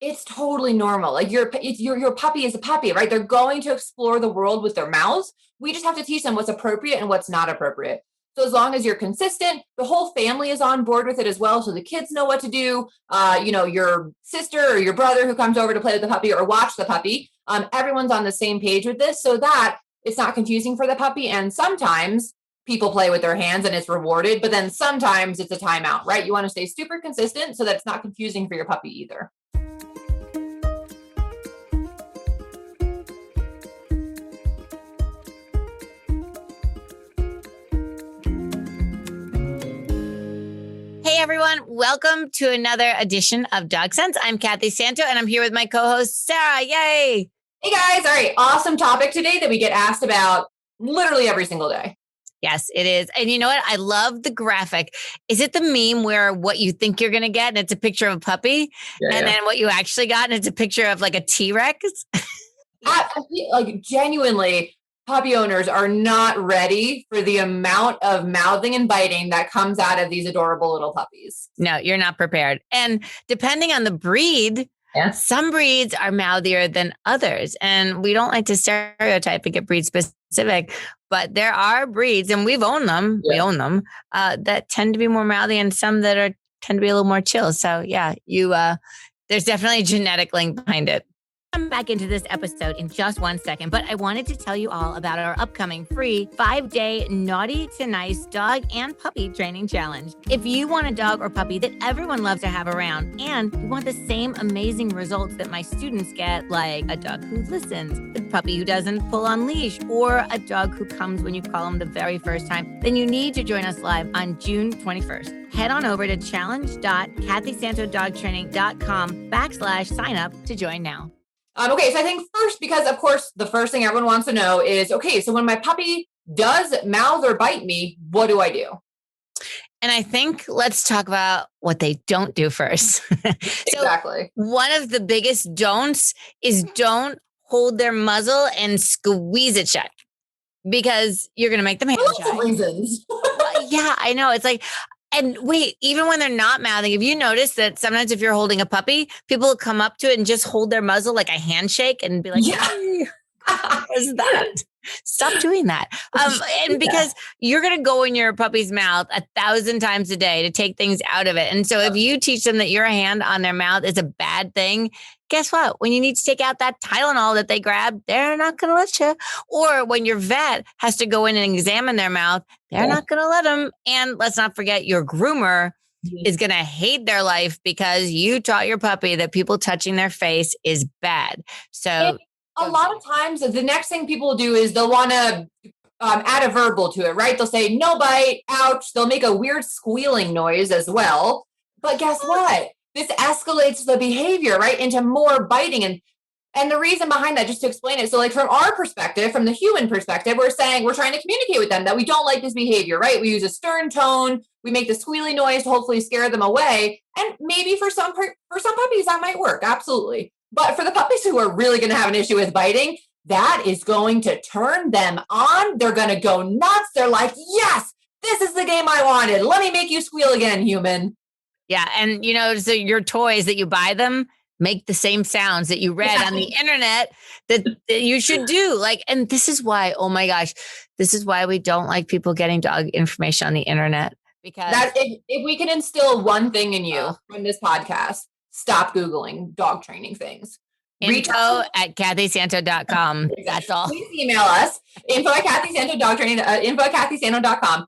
It's totally normal. Like your puppy is a puppy, right? They're going to explore the world with their mouths. We just have to teach them what's appropriate and what's not appropriate. So as long as you're consistent, the whole family is on board with it as well. So the kids know what to do. Your sister or your brother who comes over to play with the puppy or watch the puppy, everyone's on the same page with this so that it's not confusing for the puppy. And sometimes people play with their hands and it's rewarded, but then sometimes it's a timeout, right? You want to stay super consistent so that it's not confusing for your puppy either. Hey everyone, welcome to another edition of Dog Sense. I'm Kathy Santo and I'm here with my co-host Sarah. Yay! Hey guys, all right, awesome topic today that we get asked about literally every single day. Yes, it is. And you know what? I love the graphic. Is it the meme where what you think you're going to get and it's a picture of a puppy then what you actually got and it's a picture of like a T-Rex? Like genuinely, puppy owners are not ready for the amount of mouthing and biting that comes out of these adorable little puppies. No, you're not prepared. And depending on the breed, some breeds are mouthier than others. And we don't like to stereotype and get breed specific, but there are breeds, and we've owned them, that tend to be more mouthy and some that tend to be a little more chill. So yeah, there's definitely a genetic link behind it. I'm back into this episode in just 1 second, but I wanted to tell you all about our upcoming free 5-day naughty to nice dog and puppy training challenge. If you want a dog or puppy that everyone loves to have around and you want the same amazing results that my students get, like a dog who listens, a puppy who doesn't pull on leash, or a dog who comes when you call them the very first time, then you need to join us live on June 21st. Head on over to challenge.kathysantodogtraining.com/sign up to join now. Okay, so I think first, because of course, the first thing everyone wants to know is, okay, so when my puppy does mouth or bite me, what do I do? And I think let's talk about what they don't do first. Exactly. One of the biggest don'ts is don't hold their muzzle and squeeze it shut because you're going to make them hand shy. Lots of reasons. Well, yeah, I know. It's like, and wait, even when they're not mouthing, have you noticed that sometimes if you're holding a puppy, people will come up to it and just hold their muzzle like a handshake and be like, hey, what is that? Stop doing that. And because you're going to go in your puppy's mouth 1,000 times a day to take things out of it. And so if you teach them that your hand on their mouth is a bad thing, guess what? When you need to take out that Tylenol that they grabbed, they're not going to let you. Or when your vet has to go in and examine their mouth, they're not going to let them. And let's not forget, your groomer is going to hate their life because you taught your puppy that people touching their face is bad. So a lot of times the next thing people do is they'll want to add a verbal to it, right? They'll say no bite, ouch. They'll make a weird squealing noise as well. But guess what? This escalates the behavior, right, into more biting. And the reason behind that, just to explain it. So like from our perspective, from the human perspective, we're trying to communicate with them that we don't like this behavior, right? We use a stern tone. We make the squealy noise to hopefully scare them away. And maybe for some puppies that might work. Absolutely. But for the puppies who are really going to have an issue with biting, that is going to turn them on. They're going to go nuts. They're like, yes, this is the game I wanted. Let me make you squeal again, human. Yeah. And, so your toys that you buy them make the same sounds that you read on the internet that you should do. And this is why, oh my gosh, this is why we don't like people getting dog information on the internet. Because if we can instill one thing in you from this podcast, stop Googling dog training things. info@kathysanto.com. That's all. Please email us, info@kathysanto.com,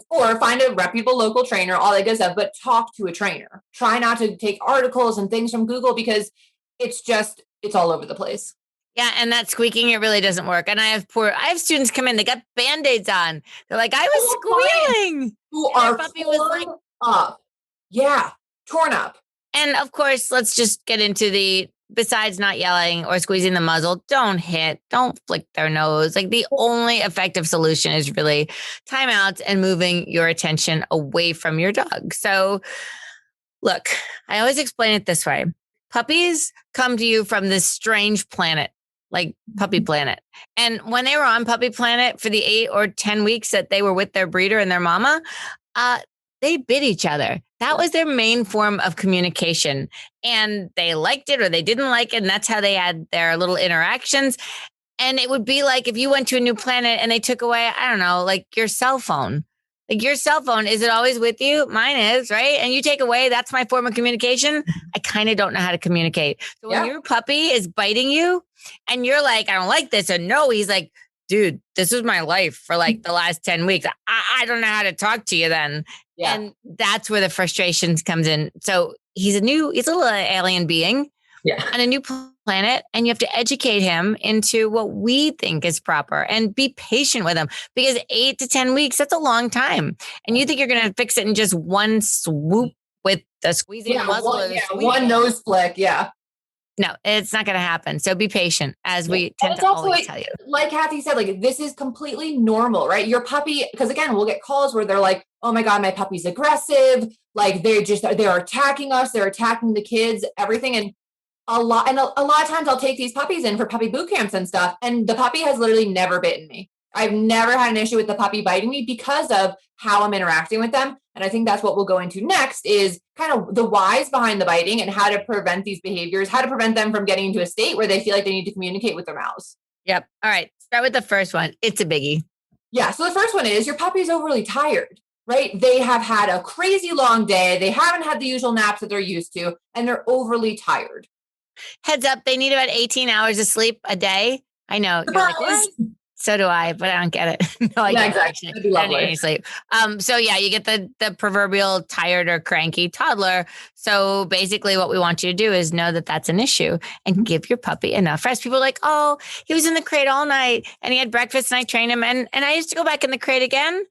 or find a reputable local trainer, all that good stuff, but talk to a trainer. Try not to take articles and things from Google because it's all over the place. Yeah, and that squeaking, it really doesn't work. And I have students come in, they got Band-Aids on. They're like, I was squealing. Our puppy was like up. Yeah, torn up. And of course, let's just get into besides not yelling or squeezing the muzzle, don't hit, don't flick their nose. Like the only effective solution is really timeouts and moving your attention away from your dog. So look, I always explain it this way. Puppies come to you from this strange planet, like Puppy Planet. And when they were on Puppy Planet for the 8 or 10 weeks that they were with their breeder and their mama, they bit each other. That was their main form of communication. And they liked it or they didn't like it. And that's how they had their little interactions. And it would be like if you went to a new planet and they took away, I don't know, like your cell phone. Like your cell phone, is it always with you? Mine is, right? And you take away, that's my form of communication. I kind of don't know how to communicate. So when your puppy is biting you and you're like, I don't like this. And no, he's like, dude, this is my life for like the last 10 weeks. I don't know how to talk to you then. Yeah. And that's where the frustrations comes in. So he's a little alien being on a new planet, and you have to educate him into what we think is proper and be patient with him, because 8 to 10 weeks, that's a long time. And you think you're going to fix it in just one swoop with the squeezing muzzle. One nose flick. Yeah. No, it's not going to happen. So be patient, as we tend to always tell you. Like Kathy said, like this is completely normal, right? Your puppy, because again, we'll get calls where they're like, oh my God, my puppy's aggressive. Like they're attacking us. They're attacking the kids, everything. And a lot of times I'll take these puppies in for puppy boot camps and stuff. And the puppy has literally never bitten me. I've never had an issue with the puppy biting me because of how I'm interacting with them. And I think that's what we'll go into next, is kind of the whys behind the biting and how to prevent these behaviors, how to prevent them from getting into a state where they feel like they need to communicate with their mouths. Yep. All right. Start with the first one. It's a biggie. Yeah. So the first one is your puppy's overly tired, right? They have had a crazy long day. They haven't had the usual naps that they're used to, and they're overly tired. Heads up, they need about 18 hours of sleep a day. I know. You're like, what? So do I, but I don't get it. No, I get exactly. It. I don't need any sleep. So yeah, you get the proverbial tired or cranky toddler. So basically what we want you to do is know that that's an issue and give your puppy enough rest. People are like, oh, he was in the crate all night and he had breakfast and I trained him and I used to go back in the crate again.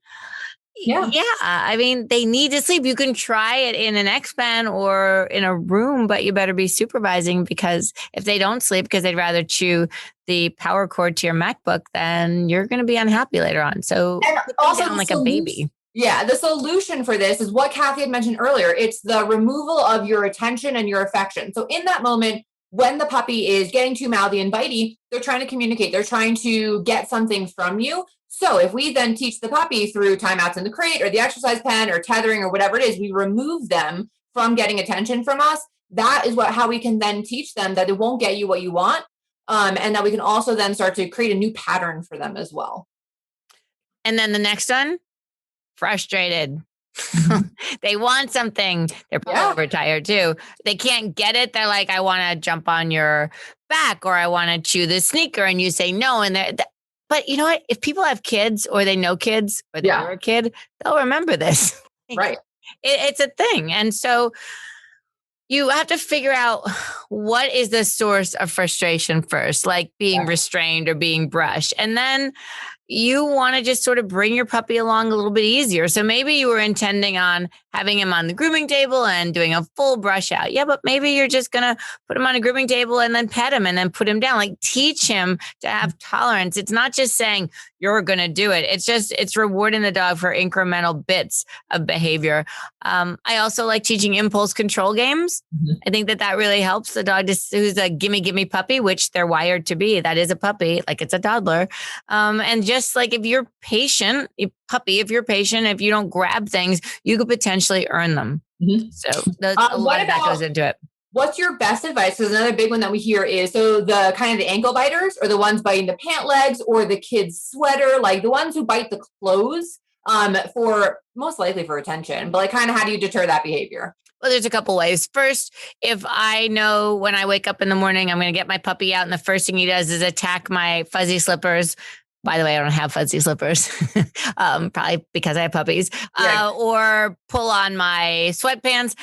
Yeah. I mean, they need to sleep. You can try it in an X-Pen or in a room, but you better be supervising, because if they don't sleep because they'd rather chew the power cord to your MacBook, then you're going to be unhappy later on. So put them down like a baby. Yeah. The solution for this is what Kathy had mentioned earlier. It's the removal of your attention and your affection. So in that moment, when the puppy is getting too mouthy and bitey, they're trying to communicate. They're trying to get something from you. So if we then teach the puppy through timeouts in the crate or the exercise pen or tethering or whatever it is, we remove them from getting attention from us. That is how we can then teach them that it won't get you what you want. And that we can also then start to create a new pattern for them as well. And then the next one, frustrated. They want something. They're probably overtired too. They can't get it. They're like, I want to jump on your back, or I want to chew the sneaker, and you say no. And but you know what? If people have kids or they know kids or they were a kid, they'll remember this. Right. It's a thing. And so you have to figure out what is the source of frustration first, like being restrained or being brushed. And then you want to just sort of bring your puppy along a little bit easier. So maybe you were intending on having him on the grooming table and doing a full brush out. Yeah, but maybe you're just going to put him on a grooming table and then pet him and then put him down. Like, teach him to have tolerance. It's not just saying you're going to do it. It's rewarding the dog for incremental bits of behavior. I also like teaching impulse control games. Mm-hmm. I think that really helps the dog who's a gimme puppy, which they're wired to be. That is a puppy, like it's a toddler. And just like if you're patient, if you're patient, if you don't grab things, you could potentially earn them. Mm-hmm. So a lot of that goes into it. What's your best advice? Because another big one that we hear is, so the kind of the ankle biters, or the ones biting the pant legs or the kid's sweater, like the ones who bite the clothes, for most likely for attention, but like kind of how do you deter that behavior? Well, there's a couple ways. First, if I know when I wake up in the morning, I'm going to get my puppy out and the first thing he does is attack my fuzzy slippers. By the way, I don't have fuzzy slippers, probably because I have puppies, or pull on my sweatpants.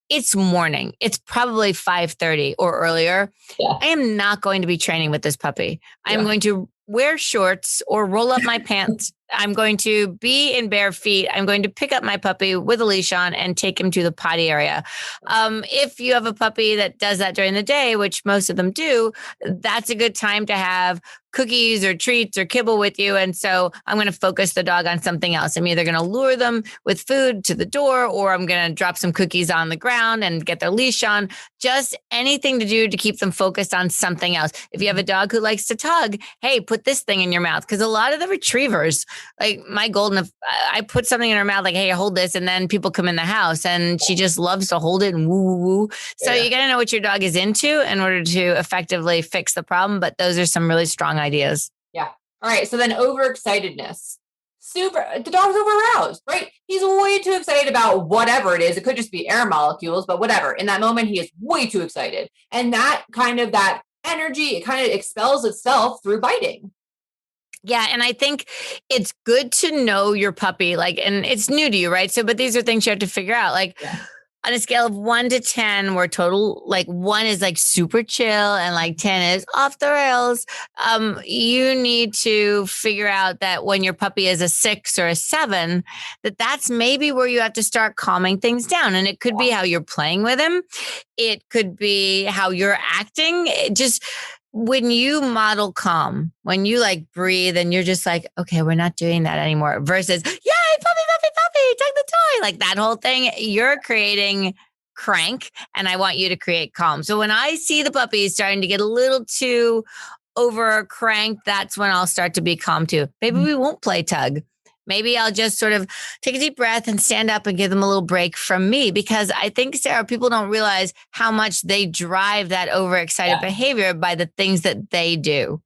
It's morning. It's probably 5:30 or earlier. Yeah. I am not going to be training with this puppy. I'm going to wear shorts or roll up my pants. I'm going to be in bare feet. I'm going to pick up my puppy with a leash on and take him to the potty area. If you have a puppy that does that during the day, which most of them do, that's a good time to have cookies or treats or kibble with you. And so I'm going to focus the dog on something else. I'm either going to lure them with food to the door, or I'm going to drop some cookies on the ground and get their leash on. Just anything to do to keep them focused on something else. If you have a dog who likes to tug, hey, put this thing in your mouth. Because a lot of the retrievers like my golden, if I put something in her mouth, like, hey, hold this. And then people come in the house and she just loves to hold it and woo, woo, woo. So you got to know what your dog is into in order to effectively fix the problem. But those are some really strong ideas. Yeah. All right. So then overexcitedness. The dog's overaroused, right? He's way too excited about whatever it is. It could just be air molecules, but whatever. In that moment, he is way too excited. And that energy, it kind of expels itself through biting. Yeah. And I think it's good to know your puppy, like, and it's new to you, right? So, but these are things you have to figure out. Like, on a scale of 1 to 10, where total, like 1 is like super chill and like 10 is off the rails. You need to figure out that when your puppy is a 6 or a 7, that's maybe where you have to start calming things down. And it could be how you're playing with him. It could be how you're acting. It just, when you model calm, when you like breathe and you're just like, okay, we're not doing that anymore versus, yay, puppy, take the toy. Like that whole thing, you're creating crank and I want you to create calm. So when I see the puppies starting to get a little too over cranked, that's when I'll start to be calm too. Maybe we won't play tug. Maybe I'll just sort of take a deep breath and stand up and give them a little break from me, because I think, Sarah, people don't realize how much they drive that overexcited behavior by the things that they do.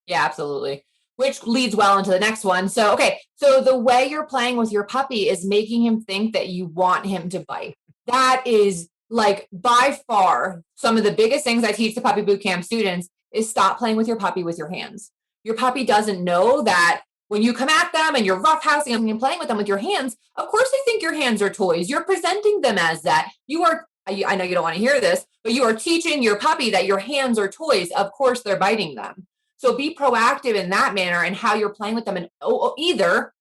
Yeah, absolutely. Which leads well into the next one. So, so the way you're playing with your puppy is making him think that you want him to bite. That is like by far some of the biggest things I teach the puppy boot camp students is stop playing with your puppy with your hands. Your puppy doesn't know that when you come at them and you're roughhousing them and playing with them with your hands, of course they think your hands are toys. You're presenting them as that. I know you don't want to hear this, but you are teaching your puppy that your hands are toys. Of course they're biting them. So be proactive in that manner and how you're playing with them, and either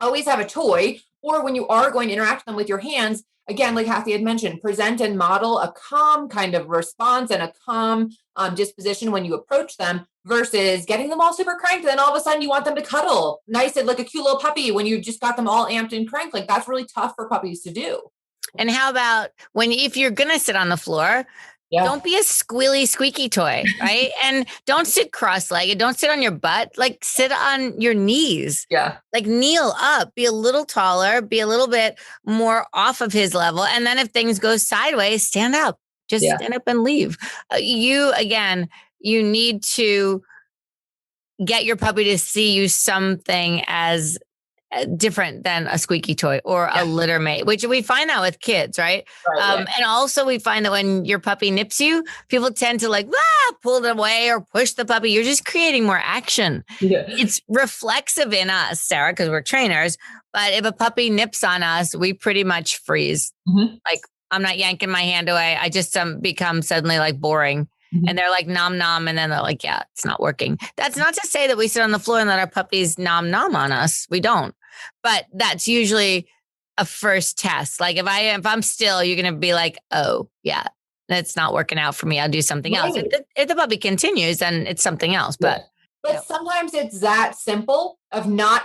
always have a toy, or when you are going to interact with them with your hands, again, like Kathy had mentioned, present and model a calm kind of response and a calm disposition when you approach them versus getting them all super cranked. And then all of a sudden you want them to cuddle nice and like a cute little puppy when you just got them all amped and cranked. Like that's really tough for puppies to do. And how about if you're going to sit on the floor, don't be a squealy, squeaky toy, right? And don't sit cross-legged. Don't sit on your butt. Like sit on your knees. Yeah. Like kneel up, be a little taller, be a little bit more off of his level. And then if things go sideways, stand up. Just stand up and leave. You need to get your puppy to see you something as different than a squeaky toy or a litter mate, which we find that with kids, right? And also we find that when your puppy nips you, people tend to like, pull it away or push the puppy. You're just creating more action. Yeah. It's reflexive in us, Sarah, because we're trainers. But if a puppy nips on us, we pretty much freeze. Mm-hmm. Like I'm not yanking my hand away. I just become suddenly like boring. Mm-hmm. And they're like nom nom, and then they're like, yeah, it's not working. That's not to say that we sit on the floor and let our puppies nom nom on us. We don't. But that's usually a first test. Like if I'm still, you're going to be like, oh yeah, that's not working out for me. I'll do something else. If the puppy continues, then it's something else. But sometimes it's that simple of not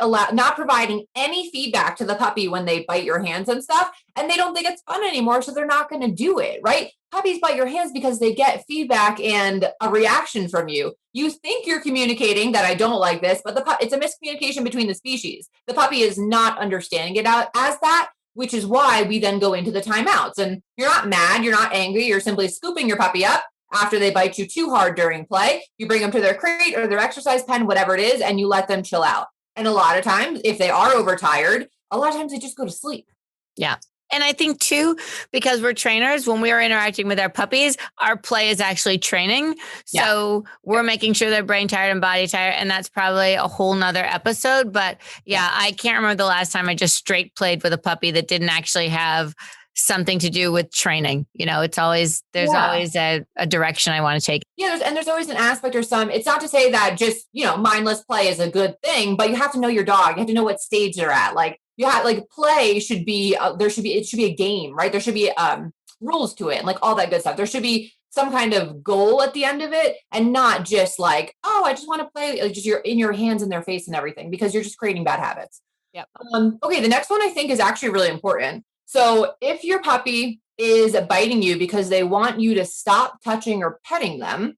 providing any feedback to the puppy when they bite your hands and stuff, and they don't think it's fun anymore, so they're not going to do it, right? Puppies bite your hands because they get feedback and a reaction from you. You think you're communicating that I don't like this, but it's a miscommunication between the species. The puppy is not understanding it as that, which is why we then go into the timeouts. And you're not mad, you're not angry, you're simply scooping your puppy up after they bite you too hard during play. You bring them to their crate or their exercise pen, whatever it is, and you let them chill out. And a lot of times, if they are overtired, a lot of times they just go to sleep. Yeah. And I think too, because we're trainers, when we are interacting with our puppies, our play is actually training. So we're making sure they're brain tired and body tired. And that's probably a whole nother episode. But I can't remember the last time I just straight played with a puppy that didn't actually have something to do with training. It's always, there's always a direction I want to take. Yeah. There's always an aspect or it's not to say that just, mindless play is a good thing, but you have to know your dog. You have to know what stage they're at. Like play should be, it should be a game, right? There should be rules to it and like all that good stuff. There should be some kind of goal at the end of it, and not just like, oh, I just want to play, like just you're in your hands in their face and everything, because you're just creating bad habits. Yep. Okay. The next one I think is actually really important. So if your puppy is biting you because they want you to stop touching or petting them,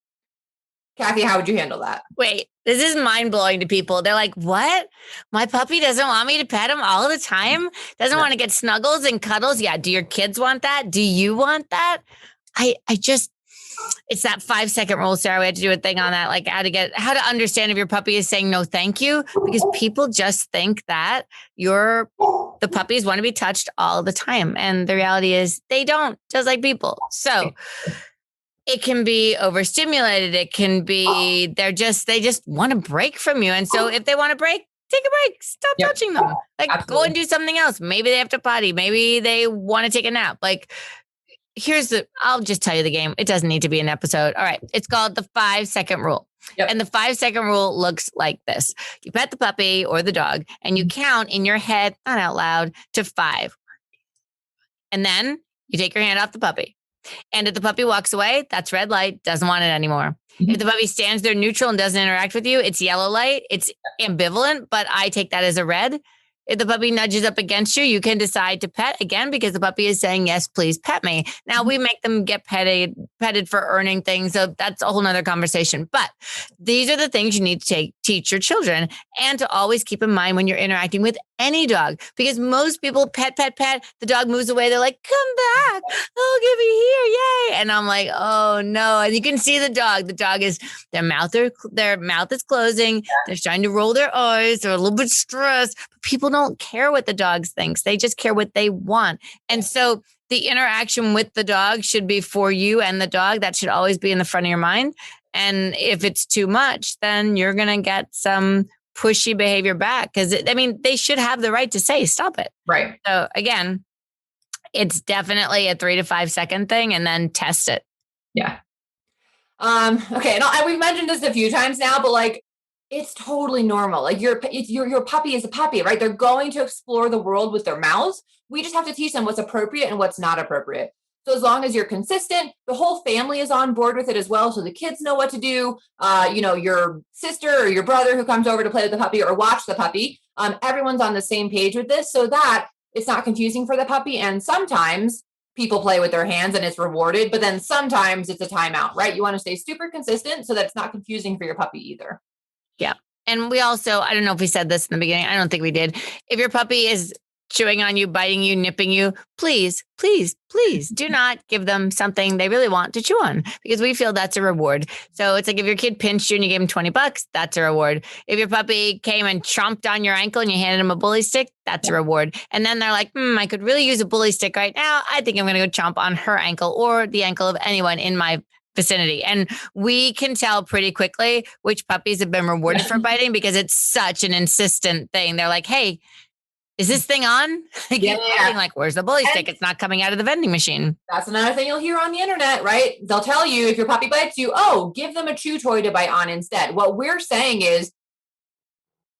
Kathy, how would you handle that? Wait, this is mind blowing to people. They're like, what? My puppy doesn't want me to pet him all the time? Doesn't want to get snuggles and cuddles? Yeah. Do your kids want that? Do you want that? It's that 5-second rule, Sarah. We had to do a thing on that, like how to understand if your puppy is saying no, thank you, because people just think that the puppies want to be touched all the time. And the reality is they don't, just like people. So it can be overstimulated. It can be, they just want to break from you. And so if they want to break, take a break, stop touching them, like Absolutely. Go and do something else. Maybe they have to potty. Maybe they want to take a nap. Like, I'll just tell you the game. It doesn't need to be an episode. All right. It's called the 5-second rule. Yep. And the 5-second rule looks like this. You pet the puppy or the dog and you count in your head, not out loud, to 5. And then you take your hand off the puppy. And if the puppy walks away, that's red light, doesn't want it anymore. Mm-hmm. If the puppy stands there neutral and doesn't interact with you, it's yellow light. It's ambivalent, but I take that as a red. If the puppy nudges up against you, you can decide to pet again because the puppy is saying, yes, please pet me. Now we make them get petted for earning things. So that's a whole nother conversation. But these are the things you need to teach your children and to always keep in mind when you're interacting with any dog, because most people pet, the dog moves away. They're like, come back. Oh, give me here. Yay. And I'm like, oh no. And you can see the dog is, their mouth is closing. They're trying to roll their eyes. They're a little bit stressed. But people don't care what the dog thinks. They just care what they want. And so the interaction with the dog should be for you and the dog. That should always be in the front of your mind. And if it's too much, then you're going to get some pushy behavior back, because they should have the right to say, stop it. Right. So again, it's definitely a 3 to 5 second thing, and then test it. Yeah. Okay. And we've mentioned this a few times now, but like, it's totally normal. Like your puppy is a puppy, right? They're going to explore the world with their mouths. We just have to teach them what's appropriate and what's not appropriate. So as long as you're consistent, the whole family is on board with it as well. So the kids know what to do. Your sister or your brother who comes over to play with the puppy or watch the puppy, everyone's on the same page with this so that it's not confusing for the puppy. And sometimes people play with their hands and it's rewarded, but then sometimes it's a timeout, right? You want to stay super consistent so that it's not confusing for your puppy either. Yeah. And we also, I don't know if we said this in the beginning. I don't think we did. If your puppy is chewing on you, biting you, nipping you, please do not give them something they really want to chew on, because we feel that's a reward. So it's like if your kid pinched you and you gave him $20, that's a reward. If your puppy came and chomped on your ankle and you handed him a bully stick, that's a reward. And then they're like, I could really use a bully stick right now. I think I'm going to go chomp on her ankle or the ankle of anyone in my vicinity. And we can tell pretty quickly which puppies have been rewarded for biting, because it's such an insistent thing. They're like, hey, is this thing on? Like, where's the bully stick? It's not coming out of the vending machine. That's another thing you'll hear on the internet, right? They'll tell you if your puppy bites you, give them a chew toy to bite on instead. What we're saying is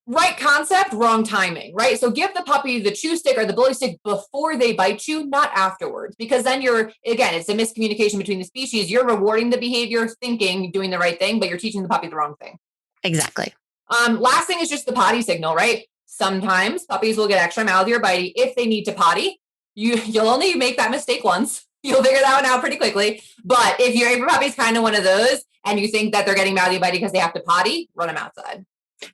right concept, wrong timing, right? So give the puppy the chew stick or the bully stick before they bite you, not afterwards, because then it's a miscommunication between the species. You're rewarding the behavior, thinking, doing the right thing, but you're teaching the puppy the wrong thing. Exactly. Last thing is just the potty signal, right? Sometimes puppies will get extra mouthy or bitey if they need to potty. You'll only make that mistake once. You'll figure that one out pretty quickly. But if your puppy's kind of one of those and you think that they're getting mouthy and bitey because they have to potty, run them outside.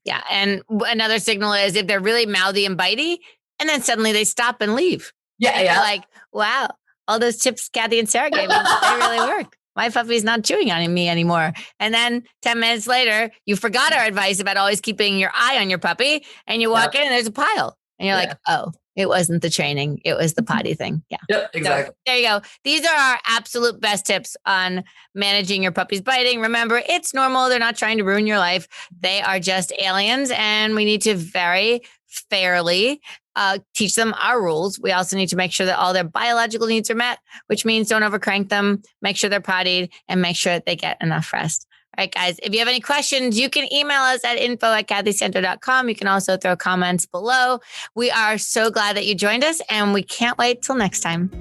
Yeah. And another signal is if they're really mouthy and bitey and then suddenly they stop and leave. Yeah. You're like, wow, all those tips Kathy and Sarah gave me, they really work. My puppy's not chewing on me anymore. And then 10 minutes later, you forgot our advice about always keeping your eye on your puppy, and you walk in and there's a pile. And you're like, oh, it wasn't the training. It was the potty thing. Yeah. Yep, exactly. So, there you go. These are our absolute best tips on managing your puppy's biting. Remember, it's normal. They're not trying to ruin your life. They are just aliens, and we need to very fairly teach them our rules. We also need to make sure that all their biological needs are met, which means don't overcrank them, make sure they're pottied, and make sure that they get enough rest. All right, guys, if you have any questions, you can email us at info@kathysanto.com. You can also throw comments below. We are so glad that you joined us, and we can't wait till next time.